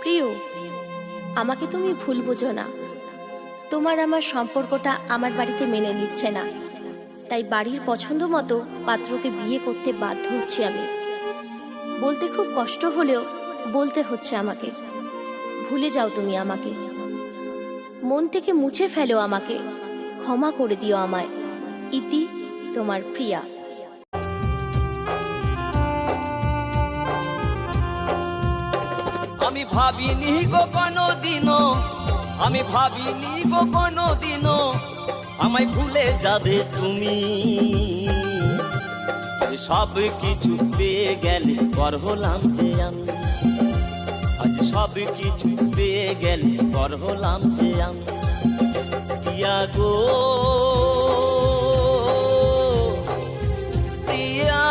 প্রিয়, আমাকে তুমি ভুল বোঝো না। তোমার আমার সম্পর্কটা আমার বাড়িতে মেনে নিচ্ছে না, তাই বাড়ির পছন্দ মতো পাত্রকে বিয়ে করতে বাধ্য হচ্ছি আমি। বলতে খুব কষ্ট হলেও বলতে হচ্ছে আমাকে। ভুলে যাও তুমি আমাকে, মন থেকে মুছে ফেলো আমাকে, ক্ষমা করে দিও আমায়। ইতি, তোমার প্রিয়া। আমি ভাবিনি গো কোনোদিনও, আমি ভাবিনি গো কোনোদিনও আমায় ভুলে যাবে তুমি। আজ সব কিছু পেয়ে গেলে পর হলাম যে আমি, আজ সব কিছু পেয়ে গেলে পর হলাম যে আমি। প্রিয়া গো প্রিয়া।